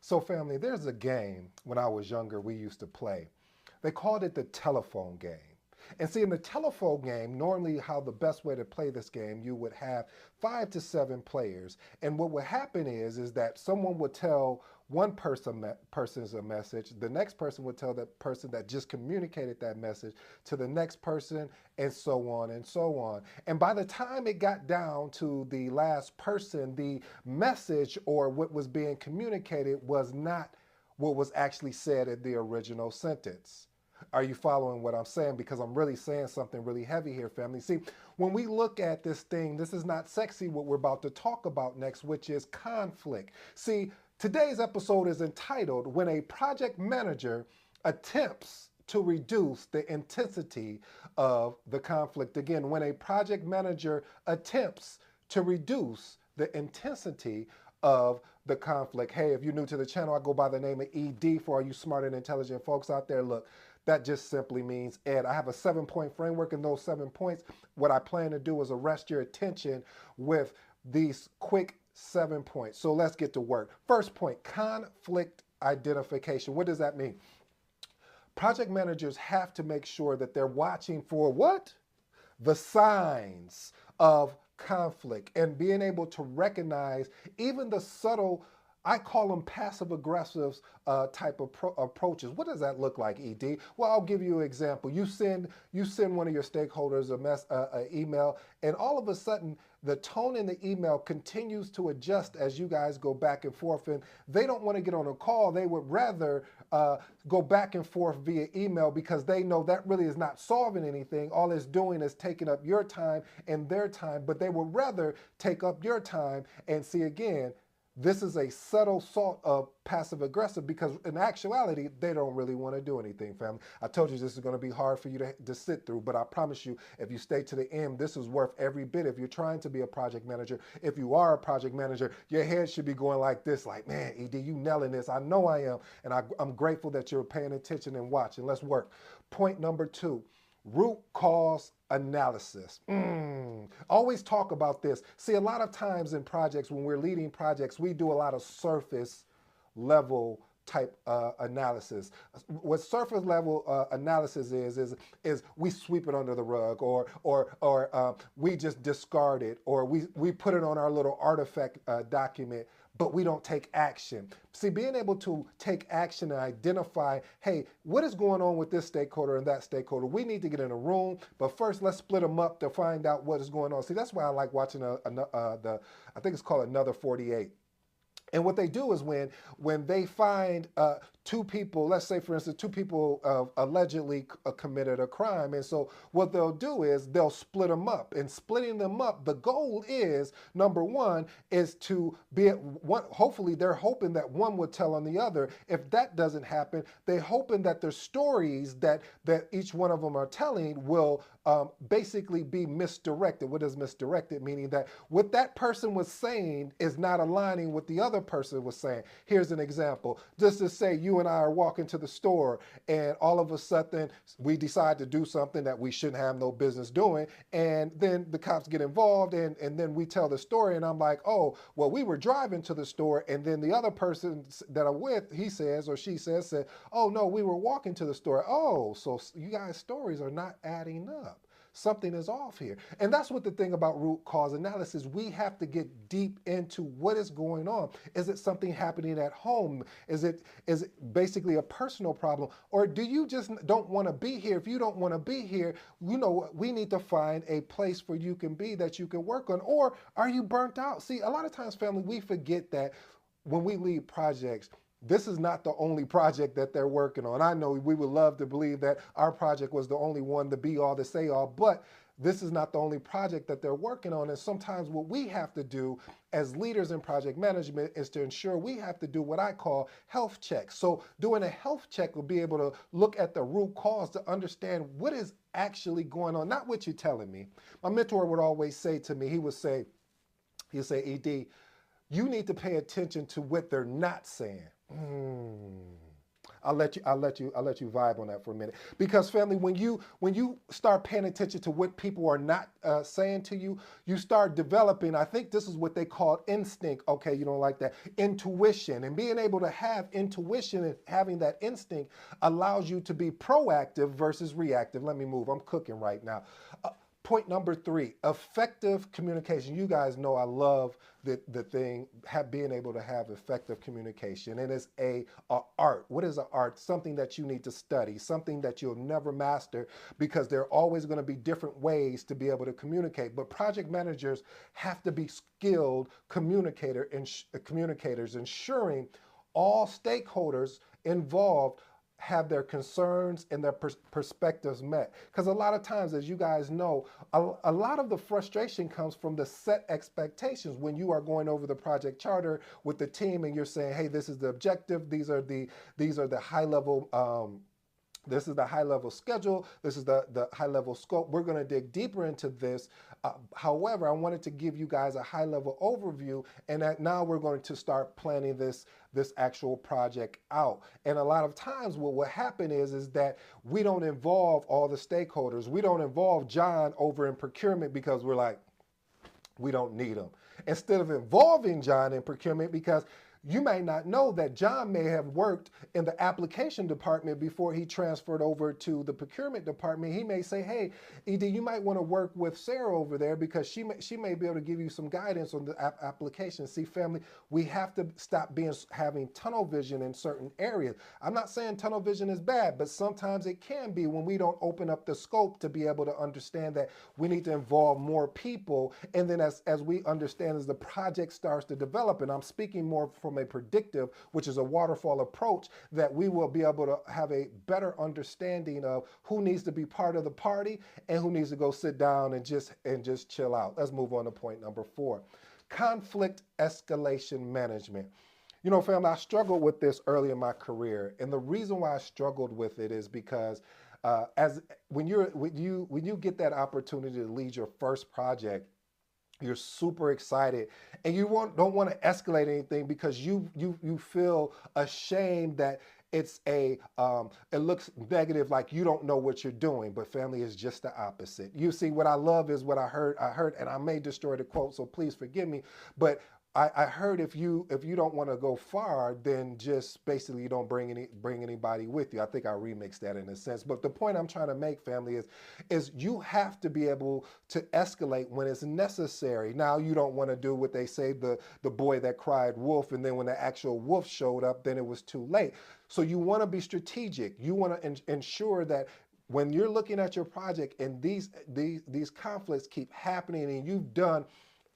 So, family, there's a game when I was younger we used to play. They called it the telephone game. And see, in the telephone game, normally how the best way to play this game, you would have 5 to 7 players. And what would happen is that someone would tell one person's a message, the next person would tell the person that just communicated that message to the next person, and so on and so on. And by the time it got down to the last person, the message or what was being communicated was not what was actually said in the original sentence. Are you following what I'm saying? Because I'm really saying something really heavy here, family. See, when we look at this thing, this is not sexy what we're about to talk about next, which is conflict. See, today's episode is entitled When a Project Manager Attempts to Reduce the Intensity of the Conflict. Again, when a project manager attempts to reduce the intensity of the conflict. Hey, if you're new to the channel, I go by the name of ED. For all you smart and intelligent folks out there, look, that just simply means Ed. I have a 7-point framework, and those 7 points, what I plan to do is arrest your attention with these quick 7 points. So let's get to work. First point, conflict identification. What does that mean? Project managers have to make sure that they're watching for what? The signs of conflict and being able to recognize even the subtle, I call them passive aggressive type of approaches. What does that look like, ED? Well, I'll give you an example. You send one of your stakeholders a email, and all of a sudden the tone in the email continues to adjust as you guys go back and forth, and they don't want to get on a call. They would rather go back and forth via email because they know that really is not solving anything. All it's doing is taking up your time and their time, but they would rather take up your time. And see, again, this is a subtle sort of passive aggressive because in actuality, they don't really want to do anything, family. I told you this is going to be hard for you to sit through, but I promise you, if you stay to the end, this is worth every bit. If you're trying to be a project manager, if you are a project manager, your head should be going like this, like, man, ED, you nailing this. I know I am. And I'm grateful that you're paying attention and watching. Let's work. Point number 2. Root cause analysis. Always talk about this. See, a lot of times in projects, when we're leading projects, we do a lot of surface level type analysis. What surface level analysis is we sweep it under the rug, or we just discard it, or we put it on our little artifact document, but we don't take action. See, being able to take action and identify, hey, what is going on with this stakeholder and that stakeholder? We need to get in a room, but first let's split them up to find out what is going on. See, that's why I like watching I think it's called Another 48. And what they do is when they find 2 people, let's say, for instance, 2 people allegedly committed a crime. And so what they'll do is they'll split them up. And splitting them up, the goal is, number 1, is to be hopefully they're hoping that one would tell on the other. If that doesn't happen, they're hoping that their stories that each one of them are telling will basically be misdirected. What is misdirected? Meaning that what that person was saying is not aligning with the other person was saying. Here's an example. Just to say you and I are walking to the store, and all of a sudden we decide to do something that we shouldn't have no business doing, and then the cops get involved, and then we tell the story, and I'm like, oh, well, we were driving to the store, and then the other person that I'm with, he says or she said, oh, no, we were walking to the store. Oh, so you guys' stories are not adding up. Something is off here. And that's what the thing about root cause analysis, we have to get deep into what is going on. Is it something happening at home? Is it basically a personal problem? Or do you just don't want to be here? If you don't want to be here, you know, we need to find a place where you can be that you can work on. Or are you burnt out? See, a lot of times, family, we forget that when we lead projects, this is not the only project that they're working on. I know we would love to believe that our project was the only one, the be all, the say all, but this is not the only project that they're working on. And sometimes what we have to do as leaders in project management is to ensure we have to do what I call health checks. So doing a health check will be able to look at the root cause to understand what is actually going on, not what you're telling me. My mentor would always say to me, he'd say, ED, you need to pay attention to what they're not saying. I'll let you vibe on that for a minute. Because family, when you start paying attention to what people are not saying to you, you start developing. I think this is what they call instinct. Okay, you don't like that, intuition, and being able to have intuition and having that instinct allows you to be proactive versus reactive. Let me move. I'm cooking right now. Point number 3, effective communication. You guys know I love the thing, being able to have effective communication. And it's a art. What is an art? Something that you need to study, something that you'll never master, because there are always going to be different ways to be able to communicate. But project managers have to be skilled communicators, ensuring all stakeholders involved have their concerns and their perspectives met. Because a lot of times, as you guys know, a lot of the frustration comes from the set expectations when you are going over the project charter with the team and you're saying, hey, this is the objective, these are the high level this is the high level schedule. This is the high level scope. We're going to dig deeper into this. However, I wanted to give you guys a high level overview, and that now we're going to start planning this actual project out. And a lot of times what will happen is that we don't involve all the stakeholders. We don't involve John over in procurement because we're like, we don't need him. Instead of involving John in procurement, because you may not know that John may have worked in the application department before he transferred over to the procurement department. He may say, hey, ED, you might want to work with Sarah over there because she may be able to give you some guidance on the application. See, family, we have to stop having tunnel vision in certain areas. I'm not saying tunnel vision is bad, but sometimes it can be when we don't open up the scope to be able to understand that we need to involve more people. And then as we understand, as the project starts to develop, and I'm speaking more from a predictive, which is a waterfall approach, that we will be able to have a better understanding of who needs to be part of the party and who needs to go sit down and just chill out. Let's move on to point number 4. Conflict escalation management. You know, family, I struggled with this early in my career, and the reason why I struggled with it is because when you get that opportunity to lead your first project, you're super excited, and you don't want to escalate anything because you feel ashamed that it looks negative, like you don't know what you're doing. But family, is just the opposite. You see, what I love is what I heard, and I may destroy the quote, so please forgive me, but I heard if you don't want to go far, then just basically you don't bring anybody with you. I think I remixed that in a sense. But the point I'm trying to make, family, is you have to be able to escalate when it's necessary. Now, you don't want to do what they say, the boy that cried wolf, and then when the actual wolf showed up, then it was too late. So you want to be strategic. You want to ensure that when you're looking at your project and these conflicts keep happening and you've done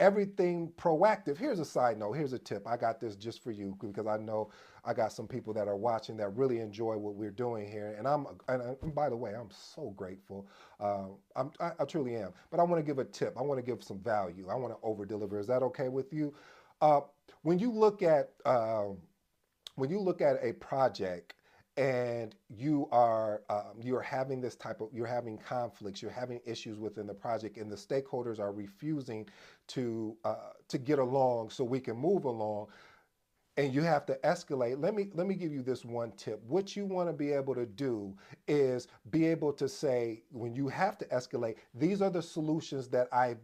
everything proactive. Here's a side note. Here's a tip. I got this just for you because I know I got some people that are watching that really enjoy what we're doing here. And by the way, I'm so grateful. I truly am. But I want to give a tip. I want to give some value. I want to over deliver. Is that okay with you? When you look at a project, and you're having you're having conflicts, you're having issues within the project, and the stakeholders are refusing to get along so we can move along, and you have to escalate. Let me give you this one tip. What you want to be able to do is be able to say, when you have to escalate, these are the solutions that I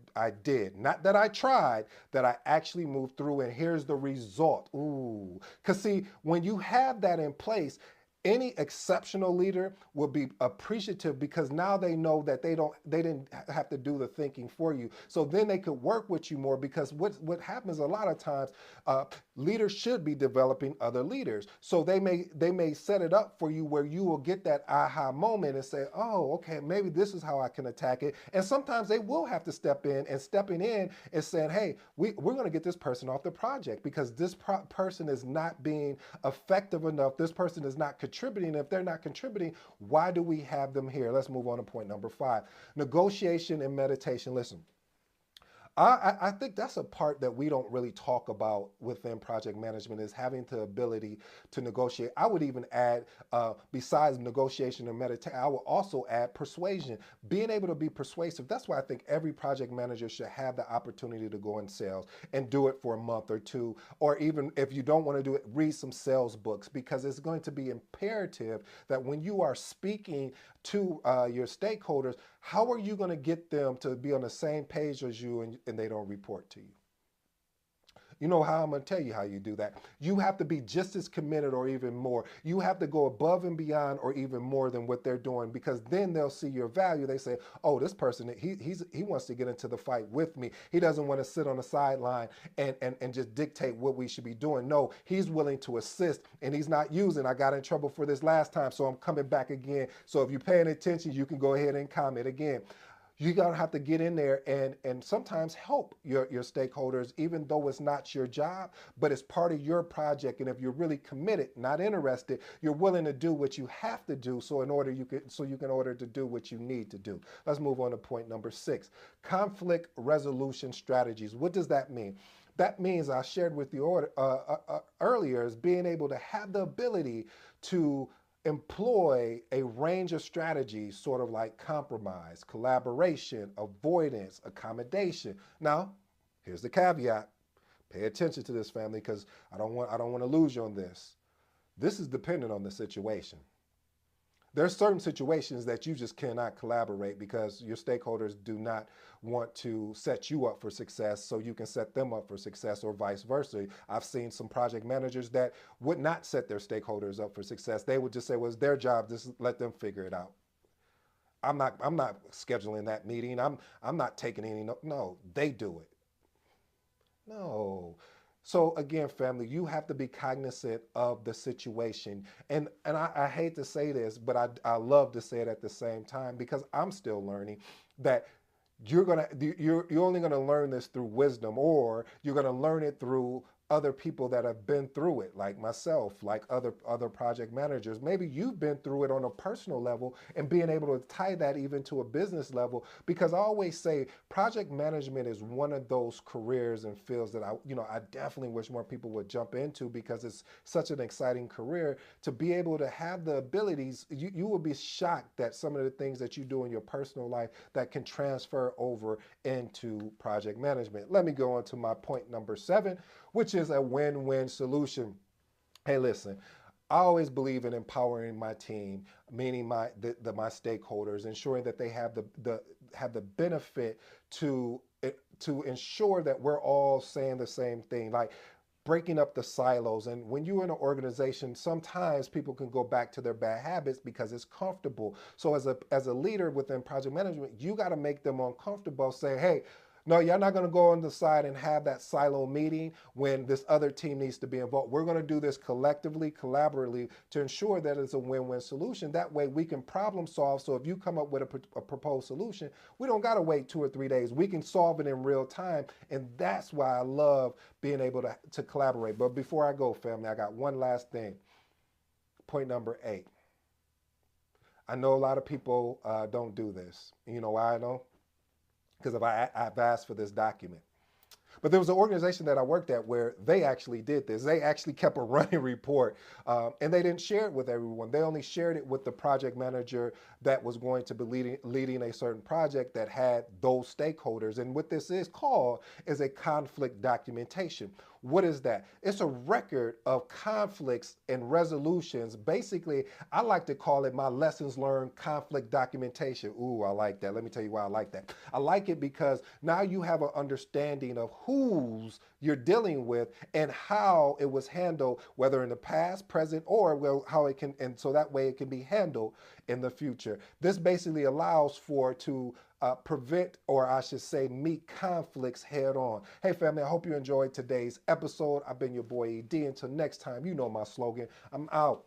did, not that I tried, that I actually moved through, and here's the result. Ooh, because see, when you have that in place, any exceptional leader will be appreciative because now they know that they didn't have to do the thinking for you. So then they could work with you more, because what happens a lot of times, leaders should be developing other leaders. So they may set it up for you where you will get that aha moment and say, oh, okay, maybe this is how I can attack it. And sometimes they will have to step in, and stepping in and saying, hey, we're going to get this person off the project because this person is not being effective enough. This person is not contributing. If they're not contributing, why do we have them here? Let's move on to point number 5. Negotiation and meditation. Listen, I think that's a part that we don't really talk about within project management is having the ability to negotiate. I would even add, besides negotiation and meditation, I would also add persuasion, being able to be persuasive. That's why I think every project manager should have the opportunity to go in sales and do it for a month or two, or even if you don't want to do it, read some sales books, because it's going to be imperative that when you are speaking to your stakeholders, how are you going to get them to be on the same page as you and they don't report to you? You know how I'm going to tell you how you do that. You have to be just as committed or even more. You have to go above and beyond or even more than what they're doing, because then they'll see your value. They say, oh, this person, he wants to get into the fight with me. He doesn't want to sit on the sideline and just dictate what we should be doing. No, he's willing to assist, and he's not using, I got in trouble for this last time, so I'm coming back again. So if you're paying attention, you can go ahead and comment again. You gotta have to get in there and sometimes help your stakeholders, even though it's not your job, but it's part of your project. And if you're really committed, not interested, you're willing to do what you have to do you can order to do what you need to do. Let's move on to point number 6. Conflict resolution strategies. What does that mean? That means, I shared with you earlier, is being able to have the ability to employ a range of strategies, sort of like compromise, collaboration, avoidance, accommodation. Now, here's the caveat. Pay attention to this, family, because I don't want to lose you on this. This is dependent on the situation. There's certain situations that you just cannot collaborate because your stakeholders do not want to set you up for success so you can set them up for success, or vice versa. I've seen some project managers that would not set their stakeholders up for success. They would just say, well, it's their job, just let them figure it out. I'm not scheduling that meeting. I'm not taking any no, they do it. No. So again, family, you have to be cognizant of the situation. And I hate to say this, but I love to say it at the same time, because I'm still learning that you're only gonna learn this through wisdom, or you're gonna learn it through other people that have been through it, like myself, like other project managers. Maybe you've been through it on a personal level, and being able to tie that even to a business level. Because I always say project management is one of those careers and fields that I definitely wish more people would jump into, because it's such an exciting career to be able to have the abilities. You will be shocked that some of the things that you do in your personal life that can transfer over into project management. Let me go on to my point number 7, which is a win-win solution. Hey, listen, I always believe in empowering my team, meaning my stakeholders, ensuring that they have the benefit to ensure that we're all saying the same thing. Like, breaking up the silos. And when you're in an organization, sometimes people can go back to their bad habits because it's comfortable. So as a leader within project management, you got to make them uncomfortable. Say, hey, no, you're not going to go on the side and have that silo meeting when this other team needs to be involved. We're going to do this collectively, collaboratively, to ensure that it's a win-win solution. That way we can problem solve. So if you come up with a proposed solution, we don't got to wait 2 or 3 days. We can solve it in real time. And that's why I love being able to collaborate. But before I go, family, I got one last thing. Point number 8. I know a lot of people don't do this. You know why I know? Because I've asked for this document. But there was an organization that I worked at where they actually did this. They actually kept a running report, and they didn't share it with everyone. They only shared it with the project manager that was going to be leading a certain project that had those stakeholders. And what this is called is a conflict documentation. What is that? It's a record of conflicts and resolutions. Basically, I like to call it my lessons learned conflict documentation. Ooh, I like that. Let me tell you why I like that. I like it because now you have an understanding of who's you're dealing with and how it was handled, whether in the past, present, or well, how it can, and so that way it can be handled in the future. This basically allows to prevent, or I should say, meet conflicts head on. Hey, family, I hope you enjoyed today's episode. I've been your boy ED. Until next time, you know my slogan. I'm out.